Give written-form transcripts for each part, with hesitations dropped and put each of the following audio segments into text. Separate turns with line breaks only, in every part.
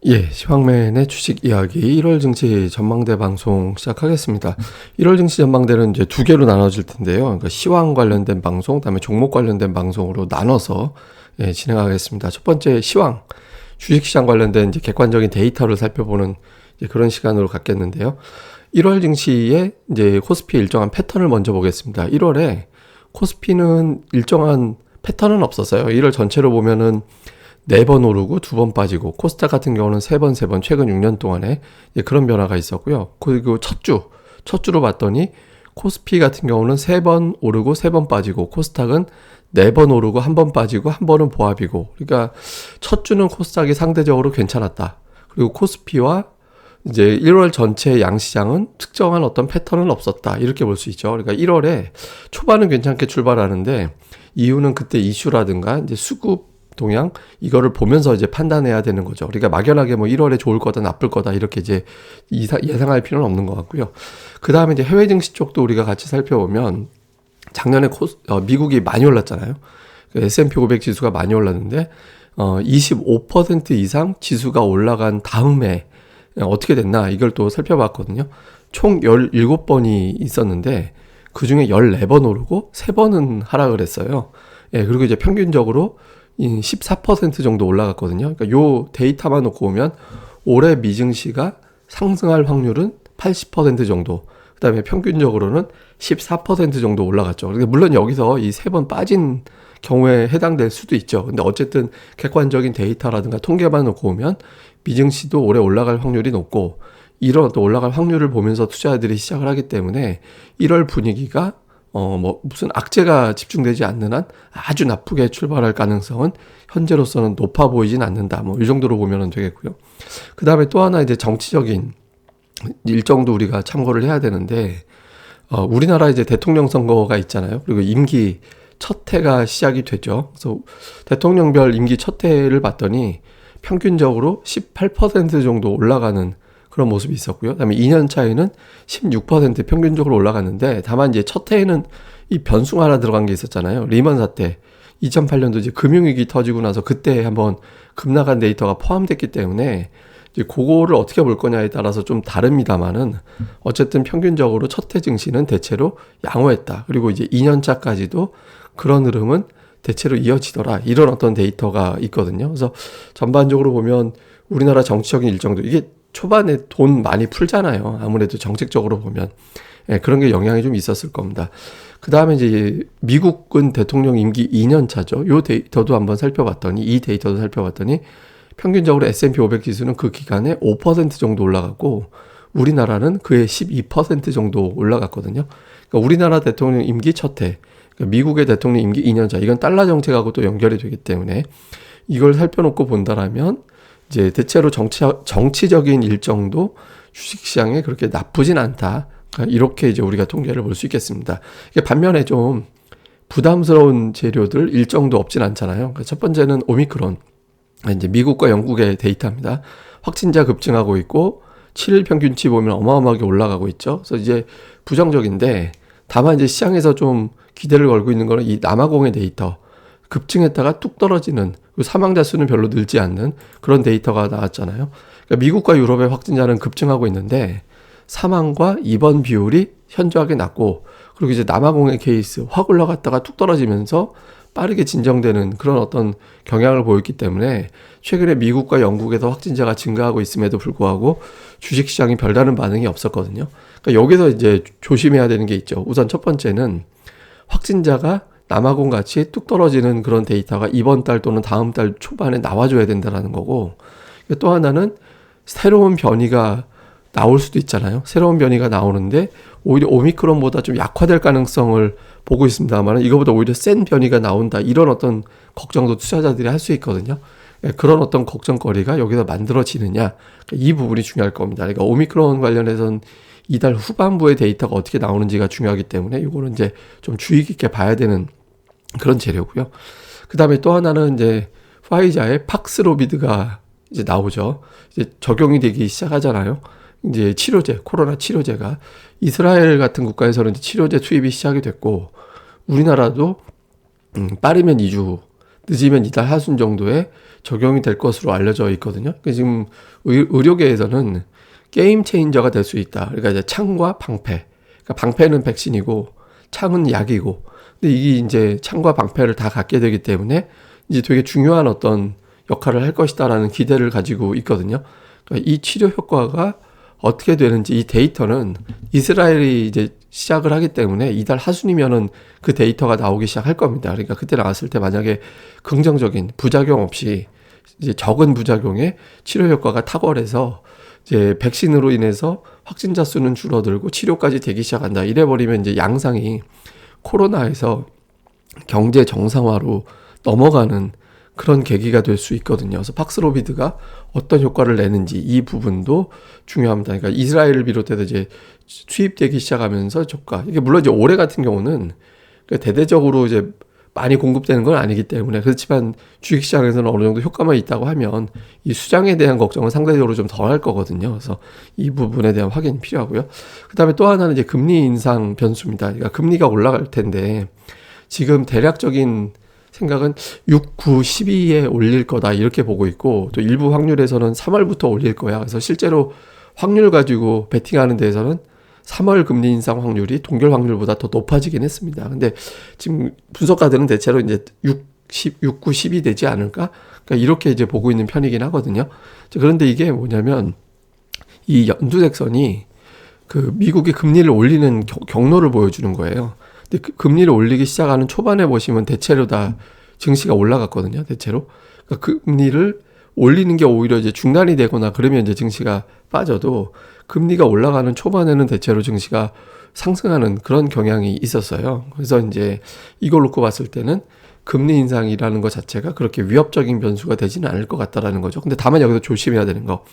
예, 시황맨의 주식 이야기 1월 증시 전망대 방송 시작하겠습니다. 1월 증시 전망대는 이제 두 개로 나눠질 텐데요. 그러니까 시황 관련된 방송, 그다음에 종목 관련된 방송으로 나눠서 진행하겠습니다. 첫 번째 시황, 주식시장 관련된 이제 객관적인 데이터를 살펴보는 이제 그런 시간으로 갖겠는데요. 1월 증시에 이제 코스피의 일정한 패턴을 먼저 보겠습니다. 1월에 코스피는 일정한 패턴은 없었어요. 1월 전체로 보면은 4번 오르고 2번 빠지고, 코스닥 같은 경우는 3번 최근 6년 동안에 그런 변화가 있었고요. 그리고 첫 주로 봤더니 코스피 같은 경우는 3번 오르고 3번 빠지고, 코스닥은 4번 오르고 1번 빠지고 1번은 보합이고, 그러니까 첫 주는 코스닥이 상대적으로 괜찮았다. 그리고 코스피와 이제 1월 전체 양시장은 특정한 어떤 패턴은 없었다. 이렇게 볼 수 있죠. 그러니까 1월에 초반은 괜찮게 출발하는데, 이유는 그때 이슈라든가 이제 수급 동향 이거를 보면서 이제 판단해야 되는 거죠. 그러니까 막연하게 뭐 1월에 좋을 거다 나쁠 거다 이렇게 이제 예상할 필요는 없는 것 같고요. 그 다음에 이제 해외 증시 쪽도 우리가 같이 살펴보면, 작년에 미국이 많이 올랐잖아요. S&P 500 지수가 많이 올랐는데 25% 이상 지수가 올라간 다음에 어떻게 됐나 이걸 또 살펴봤거든요. 총 17번이 있었는데 그중에 14번 오르고 3번은 하락을 했어요. 예, 그리고 이제 평균적으로 14% 정도 올라갔거든요. 그러니까 요 데이터만 놓고 보면 올해 미증시가 상승할 확률은 80% 정도, 그 다음에 평균적으로는 14% 정도 올라갔죠. 그러니까 물론 여기서 이 3번 빠진 경우에 해당될 수도 있죠. 근데 어쨌든 객관적인 데이터라든가 통계만 놓고 보면 미증시도 올해 올라갈 확률이 높고, 이런 또 올라갈 확률을 보면서 투자자들이 시작을 하기 때문에 1월 분위기가 무슨 악재가 집중되지 않는 한 아주 나쁘게 출발할 가능성은 현재로서는 높아 보이진 않는다. 이 정도로 보면 되겠고요. 그 다음에 또 하나 이제 정치적인 일정도 우리가 참고를 해야 되는데, 우리나라 이제 대통령 선거가 있잖아요. 그리고 임기 첫 해가 시작이 되죠. 그래서 대통령별 임기 첫 해를 봤더니 평균적으로 18% 정도 올라가는 그런 모습이 있었고요. 그다음에 2년 차에는 16% 평균적으로 올라갔는데, 다만 이제 첫 해에는 이 변수가 하나 들어간 게 있었잖아요. 리먼 사태. 2008년도 이제 금융위기 터지고 나서 그때 한번 급락한 데이터가 포함됐기 때문에 이제 그거를 어떻게 볼 거냐에 따라서 좀 다릅니다만은, 어쨌든 평균적으로 첫 해 증시는 대체로 양호했다. 그리고 이제 2년 차까지도 그런 흐름은 대체로 이어지더라. 이런 어떤 데이터가 있거든요. 그래서 전반적으로 보면 우리나라 정치적인 일정도, 이게 초반에 돈 많이 풀잖아요. 아무래도 정책적으로 보면 그런 게 영향이 좀 있었을 겁니다. 그 다음에 이제 미국은 대통령 임기 2년 차죠. 이 데이터도 한번 살펴봤더니 평균적으로 S&P 500 지수는 그 기간에 5% 정도 올라갔고, 우리나라는 그의 12% 정도 올라갔거든요. 그러니까 우리나라 대통령 임기 첫 해, 그러니까 미국의 대통령 임기 2년 차, 이건 달러 정책하고 또 연결이 되기 때문에 이걸 살펴놓고 본다라면 이제 대체로 정치적인 일정도 주식시장에 그렇게 나쁘진 않다. 그러니까 이렇게 이제 우리가 통계를 볼 수 있겠습니다. 이게 반면에 좀 부담스러운 재료들 일정도 없진 않잖아요. 그러니까 첫 번째는 오미크론. 이제 미국과 영국의 데이터입니다. 확진자 급증하고 있고 7일 평균치 보면 어마어마하게 올라가고 있죠. 그래서 이제 부정적인데, 다만 이제 시장에서 좀 기대를 걸고 있는 거는 이 남아공의 데이터. 급증했다가 뚝 떨어지는, 사망자 수는 별로 늘지 않는 그런 데이터가 나왔잖아요. 그러니까 미국과 유럽의 확진자는 급증하고 있는데 사망과 입원 비율이 현저하게 낮고, 그리고 이제 남아공의 케이스 확 올라갔다가 뚝 떨어지면서 빠르게 진정되는 그런 어떤 경향을 보였기 때문에 최근에 미국과 영국에서 확진자가 증가하고 있음에도 불구하고 주식시장이 별다른 반응이 없었거든요. 그러니까 여기서 이제 조심해야 되는 게 있죠. 우선 첫 번째는 확진자가 남아공 같이 뚝 떨어지는 그런 데이터가 이번 달 또는 다음 달 초반에 나와줘야 된다는 거고, 또 하나는 새로운 변이가 나올 수도 있잖아요. 새로운 변이가 나오는데 오히려 오미크론보다 좀 약화될 가능성을 보고 있습니다만, 이거보다 오히려 센 변이가 나온다, 이런 어떤 걱정도 투자자들이 할 수 있거든요. 그런 어떤 걱정거리가 여기서 만들어지느냐, 이 부분이 중요할 겁니다. 그러니까 오미크론 관련해서는 이달 후반부의 데이터가 어떻게 나오는지가 중요하기 때문에 이거는 이제 좀 주의 깊게 봐야 되는 그런 재료고요. 그 다음에 또 하나는 이제 화이자의 팍스로비드가 이제 나오죠. 이제 적용이 되기 시작하잖아요. 이제 치료제, 코로나 치료제가 이스라엘 같은 국가에서는 이제 치료제 투입이 시작이 됐고, 우리나라도 빠르면 2주, 늦으면 이달 하순 정도에 적용이 될 것으로 알려져 있거든요. 그러니까 지금 의료계에서는 게임 체인저가 될 수 있다. 그러니까 이제 창과 방패. 그러니까 방패는 백신이고 창은 약이고. 근데 이게 이제 창과 방패를 다 갖게 되기 때문에 이제 되게 중요한 어떤 역할을 할 것이다라는 기대를 가지고 있거든요. 그러니까 이 치료 효과가 어떻게 되는지 이 데이터는 이스라엘이 이제 시작을 하기 때문에 이달 하순이면은 그 데이터가 나오기 시작할 겁니다. 그러니까 그때 나왔을 때 만약에 긍정적인 부작용 없이 이제 적은 부작용의 치료 효과가 탁월해서 이제 백신으로 인해서 확진자 수는 줄어들고 치료까지 되기 시작한다. 이래버리면 이제 양상이 코로나에서 경제 정상화로 넘어가는 그런 계기가 될 수 있거든요. 그래서 팍스로비드가 어떤 효과를 내는지 이 부분도 중요합니다. 그러니까 이스라엘을 비롯해서 이제 수입되기 시작하면서 저가 이게 물론 이제 올해 같은 경우는 대대적으로 이제 많이 공급되는 건 아니기 때문에 그렇지만 주식시장에서는 어느 정도 효과만 있다고 하면 이 수장에 대한 걱정은 상대적으로 좀 덜 할 거거든요. 그래서 이 부분에 대한 확인이 필요하고요. 그다음에 또 하나는 이제 금리 인상 변수입니다. 그러니까 금리가 올라갈 텐데 지금 대략적인 생각은 6, 9, 12에 올릴 거다 이렇게 보고 있고 또 일부 확률에서는 3월부터 올릴 거야. 그래서 실제로 확률 가지고 베팅하는 데에서는 3월 금리 인상 확률이 동결 확률보다 더 높아지긴 했습니다. 근데 지금 분석가들은 대체로 이제 6, 9, 10이 되지 않을까? 그러니까 이렇게 이제 보고 있는 편이긴 하거든요. 그런데 이게 뭐냐면 이 연두색선이 그 미국이 금리를 올리는 경로를 보여주는 거예요. 근데 그 금리를 올리기 시작하는 초반에 보시면 대체로 다 증시가 올라갔거든요. 대체로. 그러니까 금리를 올리는 게 오히려 이제 중단이 되거나 그러면 이제 증시가 빠져도 금리가 올라가는 초반에는 대체로 증시가 상승하는 그런 경향이 있었어요. 그래서 이제 이걸 놓고 봤을 때는 금리 인상이라는 것 자체가 그렇게 위협적인 변수가 되지는 않을 것 같다라는 거죠. 근데 다만 여기서 조심해야 되는 거.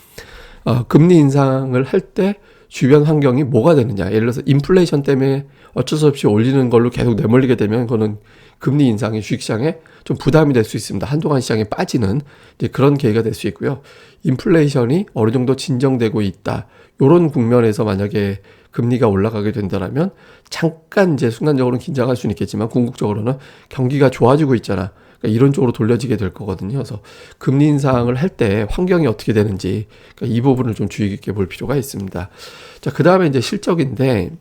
금리 인상을 할 때 주변 환경이 뭐가 되느냐. 예를 들어서 인플레이션 때문에 어쩔 수 없이 올리는 걸로 계속 내몰리게 되면 그거는 금리 인상이 주식시장에 좀 부담이 될 수 있습니다. 한동안 시장에 빠지는 이제 그런 계기가 될 수 있고요. 인플레이션이 어느 정도 진정되고 있다. 요런 국면에서 만약에 금리가 올라가게 된다라면 잠깐 이제 순간적으로는 긴장할 수는 있겠지만 궁극적으로는 경기가 좋아지고 있잖아. 그러니까 이런 쪽으로 돌려지게 될 거거든요. 그래서 금리 인상을 할 때 환경이 어떻게 되는지 그러니까 이 부분을 좀 주의 깊게 볼 필요가 있습니다. 자, 그 다음에 이제 실적인데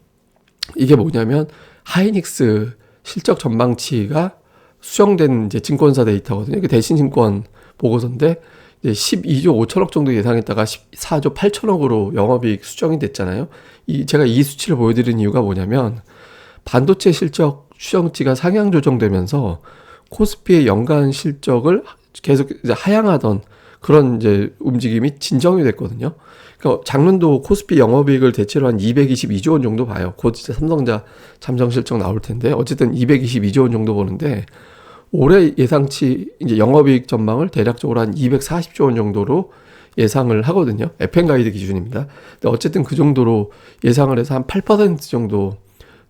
이게 뭐냐면 하이닉스 실적 전망치가 수정된 이제 증권사 데이터거든요. 이게 대신증권 보고서인데 이제 12조 5천억 정도 예상했다가 14조 8천억으로 영업이익 수정이 됐잖아요. 제가 이 수치를 보여드린 이유가 뭐냐면 반도체 실적 추정치가 상향 조정되면서 코스피의 연간 실적을 계속 이제 하향하던 그런 이제 움직임이 진정이 됐거든요. 그러니까 작년도 코스피 영업이익을 대체로 한 222조 원 정도 봐요. 곧 이제 삼성전자 잠정 실적 나올 텐데 어쨌든 222조 원 정도 보는데 올해 예상치 이제 영업이익 전망을 대략적으로 한 240조 원 정도로 예상을 하거든요. FM 가이드 기준입니다. 근데 어쨌든 그 정도로 예상을 해서 한 8% 정도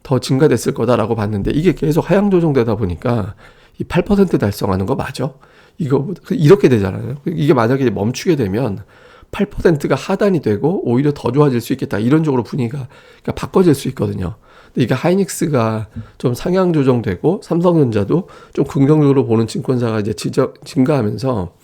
더 증가됐을 거다라고 봤는데 이게 계속 하향 조정되다 보니까 이 8% 달성하는 거 맞아? 이거 이렇게 되잖아요. 이게 만약에 멈추게 되면 8%가 하단이 되고 오히려 더 좋아질 수 있겠다. 이런 쪽으로 분위기가 그러니까 바꿔질 수 있거든요. 근데 이게 하이닉스가 좀 상향 조정되고 삼성전자도 좀 긍정적으로 보는 증권사가 이제 증가하면서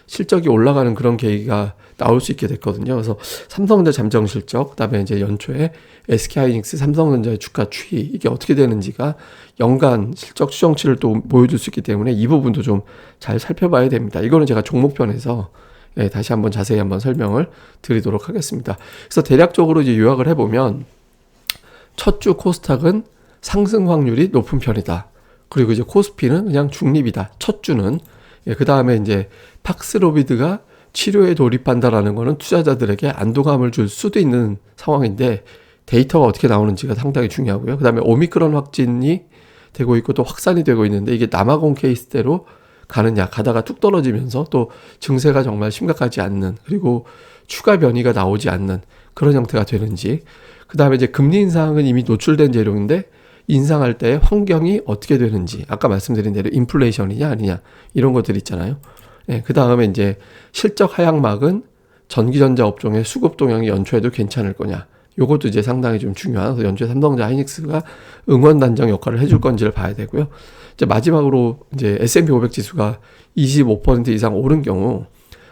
실적이 올라가는 그런 계기가 나올 수 있게 됐거든요. 그래서 삼성전자 잠정 실적, 그다음에 이제 연초에 SK하이닉스, 삼성전자의 주가 추이 이게 어떻게 되는지가 연간 실적 추정치를 또 보여줄 수 있기 때문에 이 부분도 좀 잘 살펴봐야 됩니다. 이거는 제가 종목편에서 다시 한번 자세히 한번 설명을 드리도록 하겠습니다. 그래서 대략적으로 이제 요약을 해보면 첫 주 코스닥은 상승 확률이 높은 편이다. 그리고 이제 코스피는 그냥 중립이다. 첫 주는. 그 다음에 이제 팍스로비드가 치료에 돌입한다라는 거는 투자자들에게 안도감을 줄 수도 있는 상황인데 데이터가 어떻게 나오는지가 상당히 중요하고요. 그 다음에 오미크론 확진이 되고 있고 또 확산이 되고 있는데 이게 남아공 케이스대로 가느냐, 가다가 뚝 떨어지면서 또 증세가 정말 심각하지 않는 그리고 추가 변이가 나오지 않는 그런 형태가 되는지 그 다음에 이제 금리 인상은 이미 노출된 재료인데 인상할 때 환경이 어떻게 되는지 아까 말씀드린 대로 인플레이션이냐 아니냐 이런 것들 있잖아요. 그 다음에 이제 실적 하향막은 전기전자 업종의 수급 동향이 연초에도 괜찮을 거냐 요것도 이제 상당히 좀 중요한 연초에 삼성전자 하이닉스가 응원 단장 역할을 해줄 건지를 봐야 되고요. 이제 마지막으로 이제 S&P 500 지수가 25% 이상 오른 경우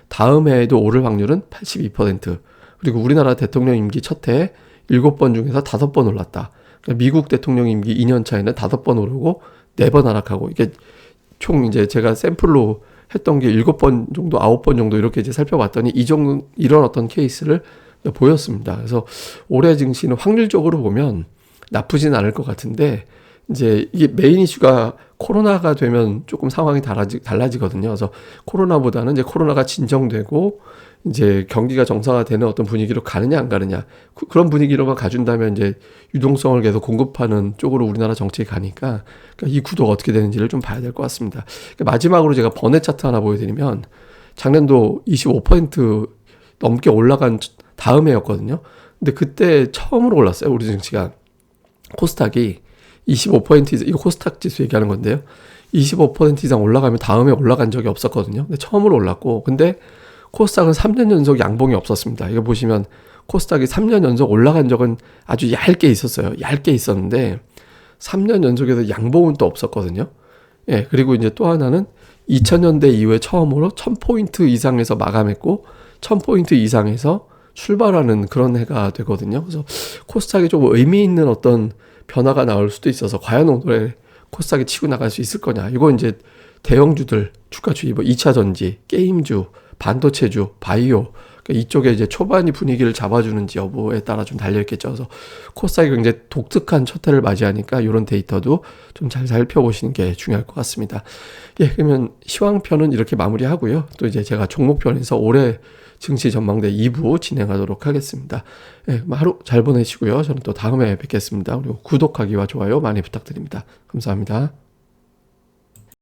다음 해에도 오를 확률은 82%. 그리고 우리나라 대통령 임기 첫 해에 7번 중에서 5번 올랐다. 그러니까 미국 대통령 임기 2년 차에는 5번 오르고 4번 하락하고, 이게 총 이제 제가 샘플로 했던 게 7번 정도, 9번 정도 이렇게 이제 살펴봤더니 이런 어떤 케이스를 보였습니다. 그래서 올해 증시는 확률적으로 보면 나쁘진 않을 것 같은데, 이제 이게 메인 이슈가 코로나가 되면 조금 상황이 달라지거든요. 그래서 코로나보다는 이제 코로나가 진정되고 이제 경기가 정상화되는 어떤 분위기로 가느냐 안 가느냐, 그런 분위기로만 가준다면 이제 유동성을 계속 공급하는 쪽으로 우리나라 정책이 가니까, 그러니까 이 구도가 어떻게 되는지를 좀 봐야 될 것 같습니다. 그러니까 마지막으로 제가 번외 차트 하나 보여드리면, 작년도 25% 넘게 올라간 다음 해였거든요. 근데 그때 처음으로 올랐어요, 우리 증시가. 코스닥이 25% 이상, 이거 코스닥 지수 얘기하는 건데요, 25% 이상 올라가면 다음에 올라간 적이 없었거든요. 근데 처음으로 올랐고, 근데 코스닥은 3년 연속 양봉이 없었습니다. 이거 보시면 코스닥이 3년 연속 올라간 적은 아주 얇게 있었어요. 얇게 있었는데 3년 연속에서 양봉은 또 없었거든요. 예, 그리고 이제 또 하나는 2000년대 이후에 처음으로 1000포인트 이상에서 마감했고 1000포인트 이상에서 출발하는 그런 해가 되거든요. 그래서 코스닥에 좀 의미 있는 어떤 변화가 나올 수도 있어서, 과연 올해 코스닥이 치고 나갈 수 있을 거냐. 이거 이제 대형주들, 주가주, 뭐 2차 전지, 게임주, 반도체주, 바이오, 그러니까 이쪽에 이제 초반이 분위기를 잡아주는지 여부에 따라 좀 달려있겠죠. 그래서 코스닥이 굉장히 독특한 첫 해를 맞이하니까 이런 데이터도 좀 잘 살펴보시는 게 중요할 것 같습니다. 예, 그러면 시황편은 이렇게 마무리하고요. 또 이제 제가 종목편에서 올해 증시 전망대 2부 진행하도록 하겠습니다. 예, 하루 잘 보내시고요. 저는 또 다음에 뵙겠습니다. 그리고 구독하기와 좋아요 많이 부탁드립니다. 감사합니다.